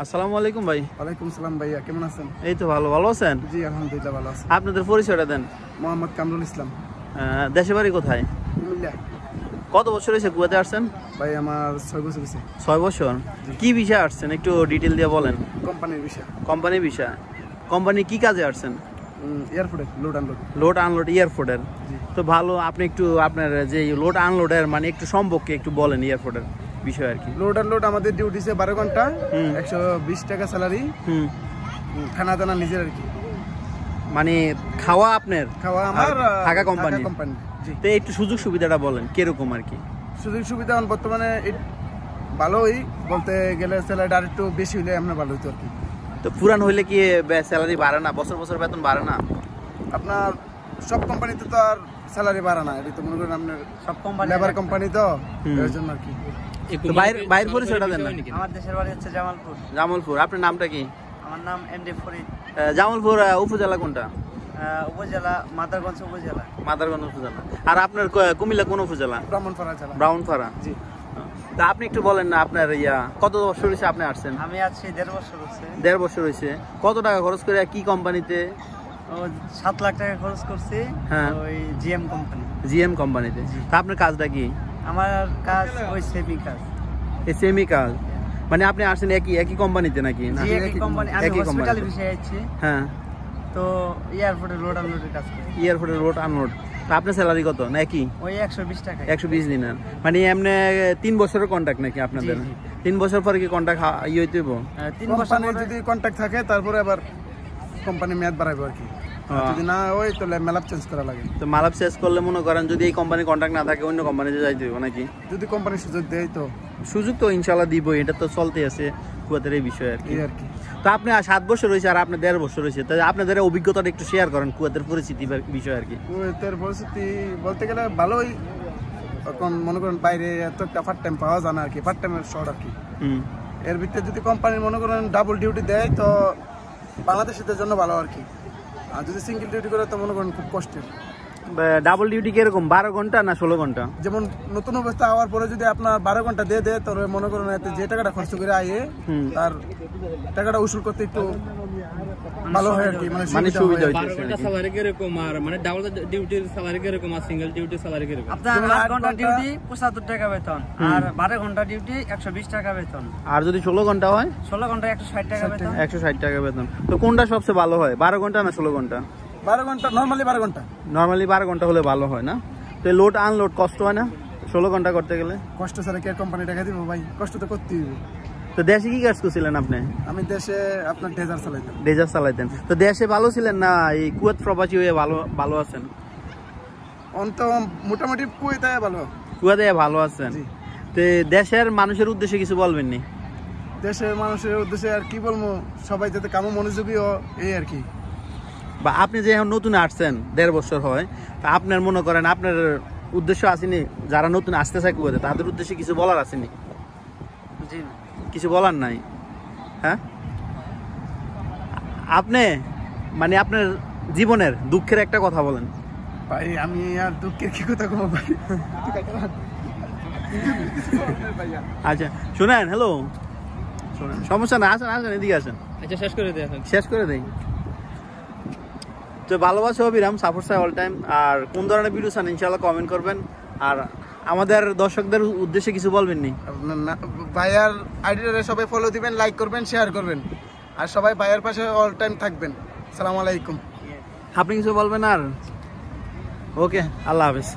আসসালামু আলাইকুম ভাই। ওয়ালাইকুম সালাম ভাইয়া, কেমন আছেন? এই তো ভালো আছেন? জি আলহামদুলিল্লাহ ভালো আছি। আপনাদের পরিচয়টা দেন। মোহাম্মদ কামরুল ইসলাম। দেশে বাড়ি কোথায়? কুমিল্লা। কত বছর হয়েছে কুয়েতে আসছেন? ভাই আমার 6 বছর হয়েছে। 6 বছর। কি বিষয়ে আসছেন একটু ডিটেল দিয়ে বলেন। কোম্পানির বিষয়। কোম্পানির বিষয়। কোম্পানি কি কাজে আসছেন? এয়ারপোর্টের লোড আনলোড। লোড আনলোড এয়ারপোর্টের। তো ভালো, আপনি একটু আপনার যে লোড আনলোডের মানে একটু সম্পর্কে একটু বলেন এয়ারপোর্টের বিষয় আর কি। লোড আনলোড আমাদের ডিউটি সে 12 ঘন্টা, 120 টাকা স্যালারি। খানা দানা নিজের আর কি। মানে খাওয়া আপনার? খাওয়া আমার, থাকা কোম্পানি। জি। তো একটু সুযোগ সুবিধাটা বলেন কিরকম আর কি। সুযোগ সুবিধা বর্তমানে ভালোই বলতে গেলে, স্যালারি আর একটু বেশি হলে আমরা ভালো হতো আর কি। তো পুরান হইলে কি স্যালারি বাড়ে না? বছর বছর বেতন বাড়ে না? আপনার সব কোম্পানিতে তো আর স্যালারি বাড়ে না, এটা তো মনে করেন আপনার সব কোম্পানি লেবার কোম্পানি তো এর জন্য আর কি। তো বাইরের পরিচয়টা দেন না। আমার দেশের বাড়ি হচ্ছে জামালপুর। জামালপুর। আপনার নামটা কি? আমার নাম এমডি ফরিদ। জামালপুর উপজেলা কোনটা? উপজেলা মাদারগঞ্জ উপজেলা। মাদারগঞ্জ উপজেলা। আর আপনার কুমিল্লা কোন উপজেলা? ব্রাহ্মণপাড়া জেলা। ব্রাহ্মণপাড়া। জি। তা আপনি একটু বলেন না আপনার কত বছর হয়েছে আপনি আসছেন? আমি আছি 1.5 বছর হচ্ছে। 1.5 বছর হয়েছে। কত টাকা খরচ করে কি কোম্পানিতে? 7 লাখ টাকা খরচ করছি। হ্যাঁ। ওই জিএম কোম্পানি। জিএম কোম্পানিতে। তা আপনার কাজটা কি? আমার কাজ ওই সেমি কাজ। এই সেমি কাজ মানে আপনি আসছেন একই কোম্পানিতে নাকি? না, একই কোম্পানি। আমি হসপিটাল বিষয়ে আছি। হ্যাঁ। তো এয়ারপোর্টে লোড আনলোডের কাজ করি। এয়ারপোর্টে লোড আনলোড। তা আপনার স্যালারি কত? না একই? ওই 120 টাকা। 120 দিনার। মানে এমনি 3 বছরের কন্ট্রাক্ট নাকি আপনাদের? 3 বছর পরে কি কন্ট্রাক্ট হইতে হইব? 3 বছর যদি কন্ট্রাক্ট থাকে তারপরে আবার কোম্পানি মেয়াদ বাড়াইবে আর কি। যদি না হয় তাহলে মেলাপ চেঞ্জ করা লাগে। তো মালাপ চেঞ্জ করলে মনে করেন যদি এই কোম্পানি কন্ট্রাক্ট না থাকে অন্য কোম্পানিতে যাইতে হইব নাকি? যদি কোম্পানি সুযোগ দেয় তো। সুযোগ তো ইনশাআল্লাহ দিব, এটা তো চলতে আছে কুয়েতের এই বিষয় আর কি। তো আপনি 7 বছর হয়েছে আর আপনি 1.5 বছর হয়েছে, তাই আপনাদের অভিজ্ঞতাটা একটু শেয়ার করেন কুয়েতের পরিস্থিতি বিষয় আর কি। কুয়েতের পরিস্থিতি বলতে গেলে ভালোই। এখন মনে করেন বাইরে এত একটা পার্ট টাইম পাওয়া যায় না আর কি, পার্ট টাইমের শর্ট আর কি। এর ভিতরে যদি কোম্পানি মনে করেন ডাবল ডিউটি দেয় তো বাংলাদেশিদের জন্য ভালো আর কি। আর যদি সিঙ্গেল ডিউটি করে তো মনে করেন খুব কষ্টের। ডাবল ডিউটি কিরকম? 12 ঘন্টা না 16 ঘন্টা? যেমন নতুন অবস্থা হওয়ার পরে যদি আপনার 12 ঘন্টা দিয়ে দেয় তাহলে মনে করেন এতে যে টাকাটা খরচ করে আয়ে তার টাকাটা উসুল করতে একটু ভালো হয় আর কি। মানে সুবিধা হইছে। 12 ঘন্টা স্যালারি কিরকম আর মানে ডাবল ডিউটির স্যালারি কিরকম আর সিঙ্গেল ডিউটির স্যালারি কিরকম? আপনার 8 ঘন্টা ডিউটি 75 টাকা বেতন আর 12 ঘন্টা ডিউটি 120 টাকা বেতন। আর যদি 16 ঘন্টা হয়? 16 ঘন্টা 160 টাকা বেতন। 160 টাকা বেতন। তো কোনটা সবচেয়ে ভালো হয়, 12 ঘন্টা না 16 ঘন্টা? 12 ঘন্টা নরমালি 12 ঘন্টা। নরমালি 12 ঘন্টা হলে ভালো হয় না? তো লোড আনলোড কষ্ট হয় না 16 ঘন্টা করতে গেলে? কষ্ট ছাড়া কি কোম্পানি টাকা দিব ভাই? কষ্ট তো করতেই হবে। তো দেশে কি কাজ করছিলেন আপনি? আমি দেশে আপনার ডেজার চালাইতাম। ডেজার চালাইতেন। তো দেশে ভালো ছিলেন না এই কুয়েত প্রবাসী হয়ে ভালো আছেন? অন্ত মোটামুটি কুয়েতে ভালো। কুয়েতে ভালো আছেন। তো দেশের মানুষের উদ্দেশ্যে কিছু বলবেন নি? দেশের মানুষের উদ্দেশ্যে আর কি বলবো, সবাই যাতে কামো মনোযোগী এই আর কি। বা আপনি যে এখন নতুন আসছেন 1.5 বছর হয়, তা আপনার মনে করেন আপনার উদ্দেশ্য আসেনি যারা নতুন আসতে চায় কুয়েতে তাদের উদ্দেশ্যে কিছু বলার আসেনি? জি কিছু বলার নাই। হ্যাঁ, আপনি মানে আপনার জীবনের দুঃখের একটা কথা বলেন। ভাই আমি আর দুঃখের কি কথা বলবো ভাই? আচ্ছা শুনেন, হ্যালো শুনেন, সমস্যা না, আসেন এদিকে আসেন। আচ্ছা শেষ করে দেই। শেষ করে দেই। তো ভালোবাসা অবিরাম, সাপোর্ট চাই অল টাইম। আর কোন ধরনের ভিডিও চান ইনশাআল্লাহ কমেন্ট করবেন। আর আমাদের দর্শকদের উদ্দেশ্যে কিছু বলবেন নি? ভাইয়ার আইডিটা সবাই ফলো দিবেন, লাইক করবেন, শেয়ার করবেন। আর সবাই ভাইয়ার পাশে অল টাইম থাকবেন। আসসালামু আলাইকুম। আপনি কিছু বলবেন আর? ওকে, আল্লাহ হাফেজ।